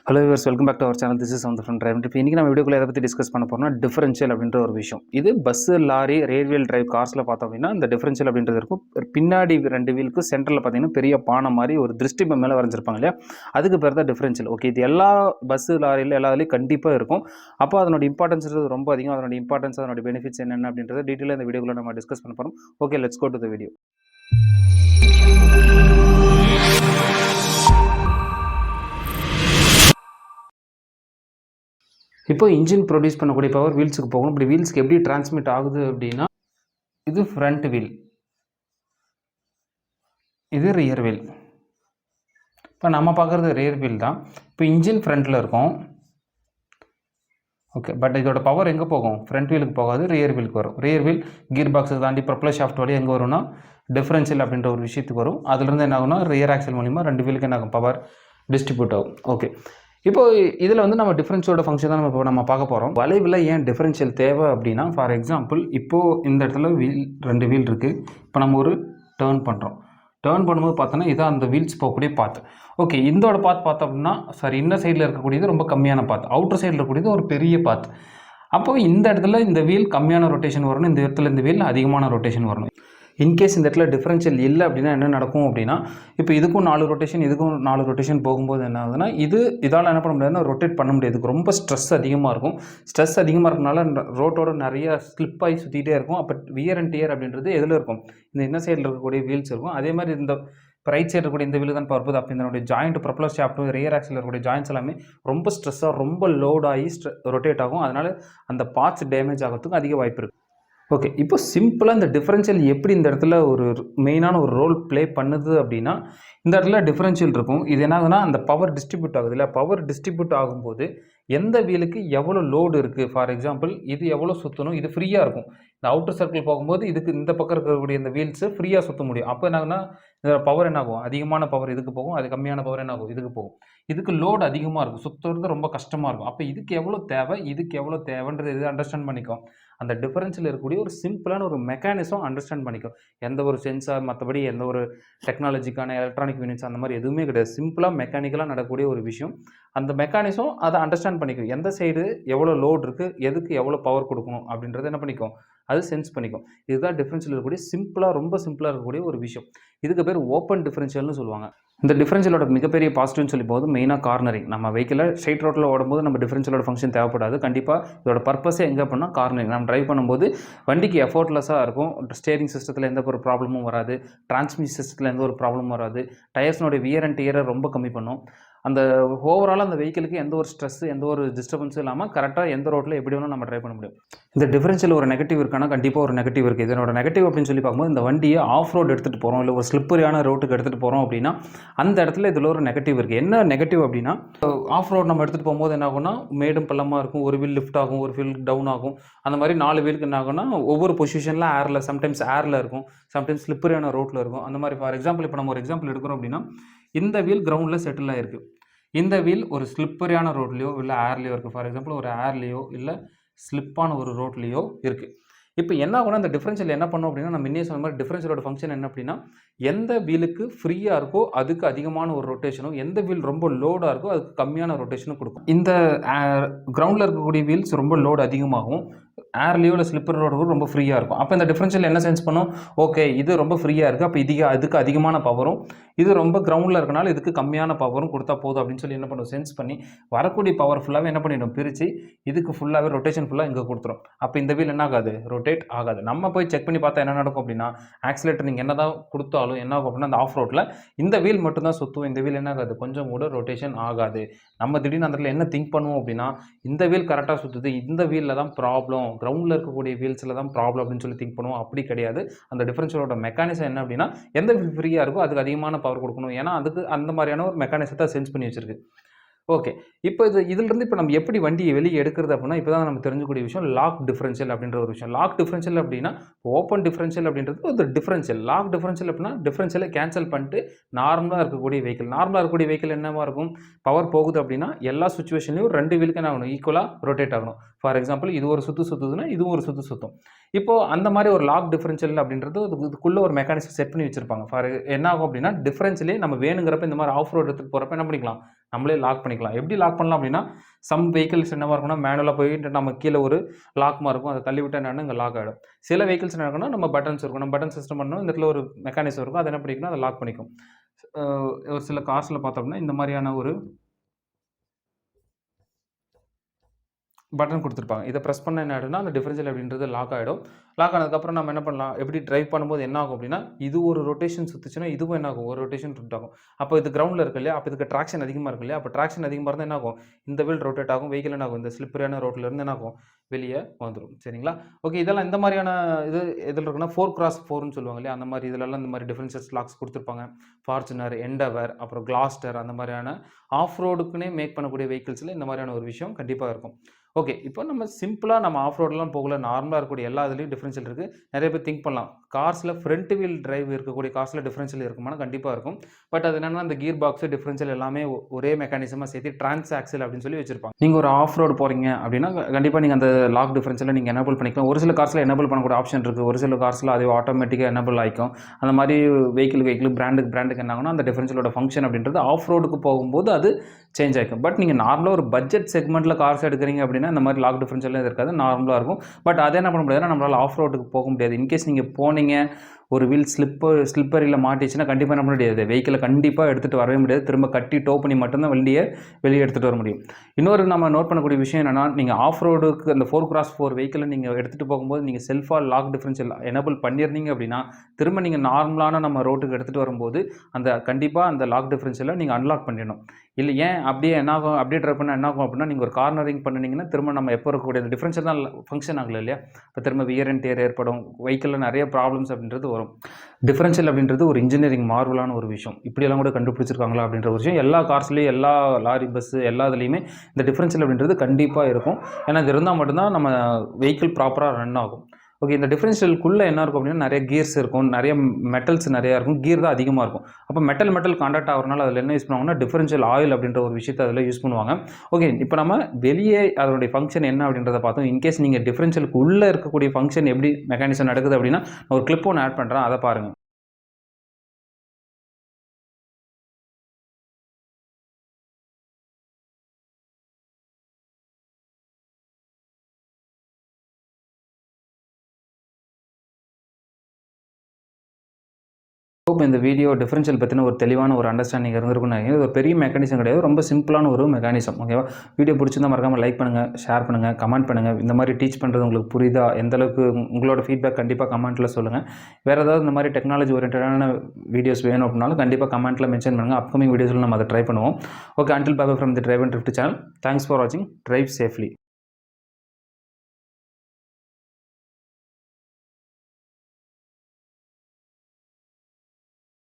Hello viewers, welcome back to our channel. This is on the front drive. இப்போ இன்றைக்கி நம்ம வீடியோக்குள்ள எதை பற்றி டிஸ்கஸ் பண்ண போகிறோம்னா டிஃபரன்ஷியல் அப்படின்ற ஒரு விஷயம். இது பஸ்ஸு, லாரி, ரேல்வேல் டிரைவ் கார்ஸில் பார்த்தோம் அப்படின்னா இந்த டிஃபரன்ஷியல் அப்படின்றது இருக்கும். பின்னாடி 2 வீலுக்கு சென்டரில் பார்த்தீங்கன்னா பெரிய பானை மாதிரி ஒரு திருஷ்டி மேலே வரைஞ்சிருப்பாங்க இல்லையா, அதுக்கு பேர் தான் டிஃபரன்ஷியல். ஓகே, இது எல்லா பஸ்ஸு, லாரியில் எல்லாத்துலேயும் கண்டிப்பாக இருக்கும். அப்போ அதனோட இம்பார்ட்டன்ஸ் ரொம்ப அதிகம். அதனோட இம்பார்ட்டன்ஸ், அதனோட பெனிஃபிட்ஸ் என்னென்ன அப்படின்றத டீட்டெயிலாக இந்த வீடியோக்குள்ள நம்ம டிஸ்கஸ் பண்ண போகிறோம். Okay, let's go to the video. இப்போ இன்ஜின் ப்ரொடியூஸ் பண்ணக்கூடிய பவர் வீல்ஸுக்கு போகணும். இப்படி வீல்ஸ்க்கு எப்படி டிரான்ஸ்மிட் ஆகுது அப்படின்னா, இது ஃப்ரண்ட் வீல், இது ரியர் வீல். இப்போ நம்ம பார்க்குறது ரியர் வீல் தான். இப்போ இன்ஜின் ஃப்ரண்ட்டில் இருக்கும். ஓகே, பட் இதோட பவர் எங்கே போகும்? ஃப்ரண்ட் வீலுக்கு போகாது, ரியர் வீலுக்கு வரும். ரியர் வீல் கீர் பாக்ஸை தாண்டி ப்ரொப்பலர் ஷாஃப்ட் வழியாக எங்கே வரும்னா டிஃபரன்ஷியல் அப்படின்ற ஒரு விஷயத்துக்கு வரும். அதுலேருந்து என்ன ஆகும்னா ரியர் ஆக்சல் மூலிமா 2 வீலுக்கு என்ன ஆகும்? பவர் டிஸ்ட்ரிபியூட் ஆகும். ஓகே, இப்போ இதில் வந்து நம்ம டிஃபரன்ஷியலோட ஃபங்க்ஷன் தான் நம்ம பார்க்க போகிறோம். வளைவில் ஏன் டிஃபரன்ஷியல் தேவை அப்படின்னா, ஃபார் எக்ஸாம்பிள் இப்போது இந்த இடத்துல வீல் 2 வீல் இருக்குது. இப்போ நம்ம ஒரு டேர்ன் பண்ணுறோம். டேர்ன் பண்ணும்போது பார்த்தோன்னா இதான் அந்த வீல்ஸ் போகக்கூடிய பாத். ஓகே, இந்தோட பாத் பார்த்தோம் அப்படின்னா இன்னர் சைடில் இருக்கக்கூடியது ரொம்ப கம்மியான பாத், அவுட்டர் சைடில் இருக்கக்கூடியது ஒரு பெரிய பாத். அப்போது இந்த இடத்துல இந்த வீல் கம்மியான ரொட்டேஷன் வரணும், இந்த இடத்துல இந்த வீல் அதிகமான ரொட்டேஷன் வரணும். இன்கேஸ் இந்த இடத்துல டிஃபரன்ஷியல் இல்லை அப்படின்னா என்ன நடக்கும் அப்படின்னா, இப்போ இதுக்கும் 4 ரொட்டேஷன், இதுக்கும் 4 ரொட்டேஷன் போகும்போது என்ன ஆகுதுன்னா, இதால் என்ன பண்ண முடியாதுன்னா ரொட்டேட் பண்ண முடியாது. இதுக்கு ரொம்ப ஸ்ட்ரெஸ் அதிகமாக இருக்கும். ஸ்ட்ரெஸ் அதிகமாக இருக்கனால ரோட்டோட நிறைய ஸ்லிப் ஆகி சுற்றிகிட்டே இருக்கும். அப்போ வியர் அண்ட் டியர் அப்படின்றது எதில் இருக்கும்? இந்த இன்னர் சைடில் இருக்கக்கூடிய வீல்ஸ் இருக்கும். அதே மாதிரி இந்த ரைட் சைடு இருக்கக்கூடிய இந்த வீல் தான் பார்ப்பது. அப்போ இதனுடைய joint, propeller shaft, rear axial இருக்கக்கூடிய ஜாயின்ட்ஸ் எல்லாமே ரொம்ப ஸ்ட்ரெஸ்ஸாக, ரொம்ப லோட் ஆகி ரொட்டேட் ஆகும். அதனால் அந்த பார்ட்ஸ் டேமேஜ் ஆகிறதுக்கு அதிக வாய்ப்பு இருக்குது. ஓகே, இப்போ சிம்பிளாக இந்த டிஃபரன்ஷியல் எப்படி இந்த இடத்துல ஒரு மெயினான ஒரு ரோல் ப்ளே பண்ணுது அப்படின்னா, இந்த இடத்துல டிஃபரன்ஷியல் இருக்கும். இது என்ன ஆகுதுன்னா அந்த பவர் டிஸ்ட்ரிபியூட் ஆகுது இல்லை, பவர் டிஸ்ட்ரிபியூட் ஆகும்போது எந்த வீலுக்கு எவ்வளோ லோடு இருக்குது, ஃபார் எக்ஸாம்பிள் இது எவ்வளோ சுற்றணும், இது ஃப்ரீயாக இருக்கும். இந்த அவுட்டர் சர்க்கிள் போகும்போது இதுக்கு இந்த பக்கம் இருக்கக்கூடிய இந்த வீல்ஸு ஃப்ரீயாக சுற்ற முடியும். அப்போ என்ன ஆகுனா இந்த பவர் என்ன ஆகும்? அதிகமான பவர் இதுக்கு போகும், அது கம்மியான பவர் என்ன ஆகும்? இதுக்கு போகும். இதுக்கு லோடு அதிகமாக இருக்கும், சுற்றுறது ரொம்ப கஷ்டமாக இருக்கும். அப்போ இதுக்கு எவ்வளோ தேவை, இதுக்கு எவ்வளோ தேவைன்றது இது அண்டர்ஸ்டாண்ட் பண்ணிக்கும். அந்த டிஃபரன்ஷியல் இருக்கக்கூடிய ஒரு சிம்பிளான ஒரு மெக்கானிசம் அண்டர்ஸ்டாண்ட் பண்ணிக்கும். எந்த ஒரு சென்சார், மற்றபடி எந்த ஒரு டெக்னாலஜிக்கான எலக்ட்ரானிக் யூனிட்ஸ் அந்த மாதிரி எதுவுமே கிடையாது. சிம்பிளாக மெக்கானிக்கலாக நடக்கக்கூடிய ஒரு விஷயம். அந்த மெக்கானிசம் அதை அண்டர்ஸ்டாண்ட் பண்ணிக்கும். எந்த சைடு எவ்வளோ லோடு இருக்குது, எதுக்கு எவ்வளோ பவர் கொடுக்கணும் அப்படின்றத என்ன பண்ணிக்கும், அது சென்ஸ் பண்ணிக்கும். இதுதான் டிஃபரன்ஷியல் இருக்கக்கூடிய சிம்பிளாக, ரொம்ப சிம்பிளாக இருக்கக்கூடிய ஒரு விஷயம். இதுக்கு பேர் ஓப்பன் டிஃபரன்ஷியல்னு சொல்லுவாங்க. இந்த டிஃபரன்ஷியலோட மிகப்பெரிய பாசிட்டிவ்னு சொல்லி போது மெயினாக கார்னரிங். நம்ம வெஹிக்கிளை ஸ்ட்ரைட் ரோட்டில் ஓடும்போது நம்ம டிஃபரன்ஷியலோட ஃபங்க்ஷன் தேவைப்படாது. கண்டிப்பாக இதோட பர்பஸே எங்கே பண்ணால் கார்னரிங். நம்ம ட்ரைவ் பண்ணும்போது வண்டிக்கு எஃபோர்ட்லெஸ்ஸாக இருக்கும். ஸ்டேரிங் சிஸ்டத்தில் எந்த ஒரு ப்ராப்ளமும் வராது, டிரான்ஸ்மிஷன் சிஸ்டத்தில் எந்த ஒரு ப்ராப்ளமும் வராது, டயர்ஸ்னோட வியர் அண்ட் டியரை ரொம்ப கம்மி பண்ணும். அந்த ஓவராலாக அந்த வெஹிக்கிளுக்கு எந்த ஒரு ஸ்ட்ரெஸ்ஸு, எந்த ஒரு டிஸ்டர்பன்ஸும் இல்லாமல் கரெக்டாக எந்த ரோட்டில் எப்படி வேணும் நம்ம ட்ரைவ் பண்ண முடியும். இந்த டிஃபரன்ஷியல் ஒரு நெகட்டிவ் இருக்கானா? கண்டிப்பாக ஒரு நெகட்டிவ் இருக்குது. இதனோட நெகட்டிவ் அப்படின்னு சொல்லி பார்க்கும்போது, இந்த வண்டியை ஆஃப் ரோடு எடுத்துகிட்டு போகிறோம், இல்லை ஒரு ஸ்லிப்பரியான ரோட்டுக்கு எடுத்துகிட்டு போகிறோம் அப்படின்னா அந்த இடத்துல இதில் ஒரு நெகட்டிவ் இருக்குது. என்ன நெகட்டிவ் அப்படின்னா, ஆஃப் ரோடு நம்ம எடுத்துகிட்டு போகும்போது என்ன ஆகும்னா மேடும் பள்ளமாக இருக்கும். ஒரு வீல் லிஃப்ட் ஆகும், ஒரு வீல் டவுன் ஆகும். அந்த மாதிரி 4 வீலுக்கு என்ன ஆகும்னா ஒவ்வொரு பொசிஷனில் ஏரில், சம்டைம்ஸ் ஏரில் இருக்கும், சம்டைம்ஸ் ஸ்லிப்பரியான ரோட்டில் இருக்கும். அந்த மாதிரி ஃபார் எக்ஸாம்பிள் இப்போ நம்ம ஒரு எக்ஸாம்பிள் எடுக்கிறோம் அப்படின்னா, இந்த வீல் கிரவுண்டில் செட்டில் ஆகிருக்கு, இந்த வீல் ஒரு ஸ்லிப்பரியான ரோட்லேயோ இல்லை ஏர்லேயோ இருக்குது. ஃபார் எக்ஸாம்பிள் ஒரு ஏர்லேயோ இல்லை ஸ்லிப்பான ஒரு ரோட்லேயோ இருக்குது. இப்போ என்ன ஆகும்னா இந்த டிஃபரன்ஷியல் என்ன பண்ணும் அப்படின்னா, நம்ம இன்னே சொன்ன மாதிரி டிஃபரன்ஷியலோட ஃபங்க்ஷன் என்ன அப்படின்னா, எந்த வீலுக்கு ஃப்ரீயாக இருக்கோ அதுக்கு அதிகமான ஒரு ரொட்டேஷனும், எந்த வீல் ரொம்ப லோடாக இருக்கோ அதுக்கு கம்மியான ரொட்டேஷனும் கொடுக்கும். இந்த கிரவுண்டில் இருக்கக்கூடிய வீல்ஸ் ரொம்ப லோடு அதிகமாகும், ஏர்லேயோ இல்லை ஸ்லிப்பர் ரோடு ரொம்ப ஃப்ரீயாக இருக்கும். அப்போ இந்த டிஃபரன்ஷியல் என்ன சென்ஸ் பண்ணும்? ஓகே, இது ரொம்ப ஃப்ரீயாக இருக்குது, அப்போ அதுக்கு அதிகமான பவரும், இது ரொம்ப கிரவுண்டில் இருக்கனால இதுக்கு கம்மியான பவரும் கொடுத்தா போதும் அப்படின்னு சொல்லி என்ன பண்ணும், சென்ஸ் பண்ணி வரக்கூடிய பவர் ஃபுல்லாகவே என்ன பண்ணிடும், பிரித்து இதுக்கு ஃபுல்லாகவே ரொட்டேஷன் ஃபுல்லாக இங்கே கொடுத்துரும். அப்போ இந்த வீல் என்ன ஆகாது, ரொட்டேட் ஆகாது. நம்ம போய் செக் பண்ணி பார்த்தா என்ன நடக்கும் அப்படின்னா, ஆக்சிலேட்டர் நீங்கள் என்ன தான் கொடுத்தாலும் என்ன ஆகும் அப்படின்னா, அந்த ஆஃப் ரோட்டில் இந்த வீல் மட்டும்தான் சுற்றும், இந்த வீல் என்ன ஆகாது, கொஞ்சம் கூட ரொட்டேஷன் ஆகாது. நம்ம திடீர்னு அந்த இடத்துல என்ன திங்க் பண்ணுவோம் அப்படின்னா, இந்த வீல் கரெக்டாக சுற்றுது, இந்த வீலில் தான் ப்ராப்ளம், கிரவுண்டில் இருக்கக்கூடிய வீல்ஸில் தான் ப்ராப்ளம் அப்படின்னு சொல்லி திங்க் பண்ணுவோம். அப்படி கிடையாது. அந்த டிஃபரன்ஷியலோட மெக்கானிசம் என்ன அப்படின்னா, எந்த வீல் ஃப்ரீயாக இருக்கோ அதுக்கு அதிகமான பவர் கொடுக்கணும். ஏன்னா அதுக்கு அந்த மாதிரியான ஒரு மெக்கானிசத்தை சென்ஸ் பண்ணி வச்சிருக்கு. ஓகே, இப்போ இதிலிருந்து இப்போ நம்ம எப்படி வண்டியை வெளியே எடுக்கிறது அப்படின்னா, இப்போ தான் நம்ம தெரிஞ்சக்கூடிய விஷயம் லாக் டிஃபரன்ஷியல் அப்படின்ற ஒரு விஷயம். லாக் டிஃபரன்ஷியல் அப்படின்னா ஓப்பன் டிஃபரன்ஷியல் அப்படின்றது ஒரு டிஃபரன்ஷியல். லாக் டிஃபரன்ஷியல் அப்படின்னா டிஃபரன்ஷியலை கேன்சல் பண்ணிட்டு நார்மலாக இருக்கக்கூடிய இருக்கக்கூடிய வெஹிக்கிள் என்னவாக இருக்கும், பவர் போகுது அப்படின்னா எல்லா சுச்சுவேஷன்லையும் 2 வீலுக்கு என்ன ஆகணும், ஈக்குவலாக ரொட்டேட் ஆகணும். ஃபார் எக்ஸாம்பிள் இது ஒரு சுற்றுதுன்னா இதுவும் ஒரு சுற்றும். இப்போது அந்த மாதிரி ஒரு லாக் டிஃபரன்ஷியல் அப்படின்றது இதுக்குள்ளே ஒரு மெக்கானிசம் செட் பண்ணி வச்சிருப்பாங்க. என்ன ஆகும் அப்படின்னா, டிஃபரன்ஷியலே நம்ம வேணுங்கிறப்ப இந்த மாதிரி ஆஃப் ரோடு எடுத்துகிட்டு போகிறப்ப என்ன பண்ணிக்கலாம், நம்மளே லாக் பண்ணிக்கலாம். எப்படி லாக் பண்ணலாம் அப்படின்னா, சம் வெஹிக்கிள்ஸ் என்னவா இருக்கும்னா, மேனுவலா போயிட்டு நம்ம கீழ ஒரு லாக் மாரி இருக்கும். அத தள்ளி விட்டா என்னன்னா இங்க லாக் ஆயிடும். சில வெஹிக்கிள்ஸ் என்ன இருக்கும்னா, நம்ம பட்டன்ஸ் இருக்கும். நம்ம பட்டன் சிஸ்டம் பண்ணோம், இந்த இடத்துல ஒரு மெக்கானிசம் இருக்கும். அது என்ன பண்ணிக்கும்னா, அத லாக் பண்ணிக்கும். அ ஒரு சில கார்ஸ்ல பார்த்தோம்னா, இந்த மாரியான ஒரு பட்டன் குடுத்துருப்பாங்க. இத பிரஸ் பண்ணா என்ன ஆயிடும்னா, அந்த டிஃபரன்ஷியல் அப்படின்றது லாக் ஆயிடும். லாக் ஆனதுக்கப்புறம் நம்ம என்ன பண்ணலாம், எப்படி டிரைவ் பண்ணும்போது என்ன ஆகும் அப்படின்னா, இது ஒரு ரொட்டேஷன் சுத்துச்சுன்னா, இதுவும் என்ன ஆகும், ஒரு ரொட்டேஷன் ரொட்டேட் ஆகும். அப்போ இது கிரவுண்ட்ல இருக்கு இல்லையா? அப்ப இதுக்கு ட்ராக்ஷன் அதிகமா இருக்கு இல்லையா? அப்ப ட்ராக்ஷன் அதிகமா இருந்தா என்ன ஆகும், இந்த வீல் ரொட்டேட் ஆகும். வெஹிக்கிள் என்ன ஆகும், இந்த ஸ்லிப்பரியான ரோட்ல இருந்து என்ன ஆகும், வெளிய வந்துரும். சரிங்களா? ஓகே. இதெல்லாம் இந்த மாரியான இது எதுல இருக்குன்னா, 4x4ன்னு சொல்லுவாங்க இல்லையா? அந்த மாரி இதுலலாம் இந்த மாரி டிஃபரன்ஷியல் லாக்ஸ் குடுத்துருப்பாங்க. ஃபார்ச்சுனர், எண்டவர், அப்புறம் கிளாஸ்டர் அந்த மாரியான ஆஃப் ரோடுக்குன்னே மேக் பண்ணக்கூடிய வெஹிக்கிள்ஸ்ல இந்த மாரியான ஒரு விஷயம் கண்டிப்பா இருக்கும். ஓகே. இப்போ நம்ம சிம்பிளா நம்ம ஆஃப் ரோட்லாம் போகல. நார்மலா இருக்கக்கூடிய எல்லா இதுலயும் டிஃபரன்ஷியல் இருக்கு. நெறைய பேர் திங்க் பண்ணலாம். கார்ஸ்ல ஃப்ரண்ட் வீல் டிரைவ் இருக்கக்கூடிய கார்ஸ்ல டிஃபரன்ஷியல் இருக்குமானா, கண்டிப்பா இருக்கும். பட் அது என்னன்னா, அந்த கியர் பாக்ஸ், டிஃபரன்ஷியல் எல்லாமே ஒரே மெக்கானிசமா சேர்த்து டிரான்ஸ் ஆக்சில் அப்படின்னு சொல்லி வச்சிருப்பாங்க. நீங்க ஒரு ஆஃப் ரோட் போறீங்க அப்படின்னா, கண்டிப்பா நீங்க அந்த லாக் டிஃபரன்ஷியல நீங்க எனேபிள் பண்ணிக்கலாம். ஒரு சில கார்ஸ்ல எனேபிள் பண்ணக்கூடிய ஆப்ஷன் இருக்கு. ஒரு சில கார்ஸ்ல அது ஆட்டோமேட்டிக்கா எனேபிள் ஆயிக்கும். அந்த மாரி வெஹிக்கிள் பிராண்டுக்கு என்ன ஆகும்னா, அந்த டிஃபரன்ஷியலோட ஃபங்ஷன் அப்படின்றது ஆஃப் ரோடுக்கு போகும்போது அது சேஞ்ச் ஆயிக்கும். பட் நீங்க நார்மலா ஒரு பட்ஜெட் செக்மெண்ட்ல கார்ஸ் எடுக்குறீங்க அப்படின்னா, இந்த மாரி லாக் டிஃபரன்ஷியல்லாம் இருக்காது. நார்மலா இருக்கும். பட் அத என்ன பண்ண முடியாதுன்னா, நம்மளால ஆஃப் ரோடுக்கு போக முடியாது. இன்கேஸ் நீங்க போனீங்க, ஒரு வீல் ஸ்லிப்பரில மாட்டிச்சுன்னா, கண்டிப்பா என்ன பண்ண முடியாது. வெஹிக்கிள கண்டிப்பா எடுத்துட்டு வரவே முடியாது. திரும்ப கட்டி டோ பண்ணி மட்டும் தான் வண்டிய வெளிய எடுத்துட்டு வர முடியும். இன்னொரு நம்ம நோட் பண்ணக்கூடிய விஷயம் என்னன்னா, நீங்க ஆஃப் ரோடுக்கு அந்த 4x4 வெஹிக்கிள நீங்க எடுத்துட்டு போகும்போது, நீங்க செல்ஃபா லாக் டிஃபரன்ஷியல் எனேபிள் பண்ணியிருந்தீங்க அப்படின்னா, திரும்ப நீங்க நார்மலான நம்ம ரோட்டுக்கு எடுத்துட்டு வரும்போது, கண்டிப்பா அந்த லாக் டிஃபரன்ஷியல நீங்க அன்லாக் பண்ணிடணும். இல்ல ஏன் அப்படியே என்ன ஆகும், அப்படியே டிரைவ் பண்ணா என்ன ஆகும் அப்படின்னா, நீங்க ஒரு கார்னரிங் பண்ணுனீங்கன்னா, திரும்ப நம்ம எப்போ இருக்கக்கூடிய அந்த டிஃபரன்ஷியல் தான் ஃபங்ஷன் ஆகல இல்லையா? இப்ப திரும்ப வியர் அண்ட் டியர் ஏற்படும். வெஹிக்கிள்ல நெறைய ப்ராப்ளம்ஸ் அப்படின்றது வரும். டிஃபரன்ஷியல் அப்படின்றது ஒரு இன்ஜினியரிங் மார்வலான ஒரு விஷயம். இப்படியெல்லாம் கூட கண்டுபிடிச்சிருக்காங்களா அப்படின்ற ஒரு விஷயம் எல்லா கார்ஸ்லயும், எல்லா லாரி, பஸ் எல்லா இதுலயுமே இந்த டிஃபரன்ஷியல் அப்படின்றது கண்டிப்பா இருக்கும். ஏன்னா, இது இருந்தா மட்டும் தான் நம்ம வெஹிக்கிள் ப்ராப்பரா ரன் ஆகும். ஓகே. இந்த டிஃபரன்ஷியலுக்குள்ள என்ன இருக்கும் அப்படின்னா, நெறைய கியர்ஸ் இருக்கும். நெறைய மெட்டல்ஸ் நெறையா இருக்கும். கியர் தான் அதிகமா இருக்கும். அப்ப மெட்டல் கான்டாக்ட் ஆகுறனால அதில என்ன யூஸ் பண்ணுவாங்கன்னா, டிஃபரன்ஷியல் ஆயில் அப்படின்ற ஒரு விஷயத்த அதில யூஸ் பண்ணுவாங்க. ஓகே. இப்ப நம்ம வெளியே அதனுடைய ஃபங்ஷன் என்ன அப்படின்றத பார்த்தோம். இன்கேஸ் நீங்க டிஃபரன்ஷியலுக்கு உள்ள இருக்கக்கூடிய ஃபங்ஷன் எப்படி மெக்கானிசம் நடக்குது அப்படின்னா, நான் ஒரு கிளிப் ஒண்ணு ஆட் பண்றேன். அத பாருங்க. ஹோப் இந்த வீடியோ டிஃபரன்ஷியல் பத்தின ஒரு தெளிவான ஒரு அண்டர்ஸ்டாண்டிங் இருந்திருக்கும்னு நினைக்கிறேன். இது ஒரு பெரிய மெக்கானிசம் கிடையாது. ரொம்ப சிம்பிளான ஒரு மெக்கானிசம். ஓகேவா? வீடியோ பிடிச்சிருந்தா மறக்காம லைக் பண்ணுங்க, ஷேர் பண்ணுங்க, கமெண்ட் பண்ணுங்க. இந்த மாரி டீச் பண்றது உங்களுக்கு புரியுதா? எந்த அளவுக்கு உங்களோட ஃபீட்பேக் கண்டிப்பா கமெண்ட்ல சொல்லுங்க. வேற ஏதாவது இந்த மாரி டெக்னாலஜி ஓரியன்டடான வீடியோஸ் வேணும் அப்படின்னாலும் கண்டிப்பா கமெண்ட்ல மென்ஷன் பண்ணுங்க. அப்கமிங் வீடியோஸ்ல நம்ம அத ட்ரை பண்ணுவோம். Okay. Until bye bye from the drive and drift channel. Thanks for வாட்சிங். Drive safely.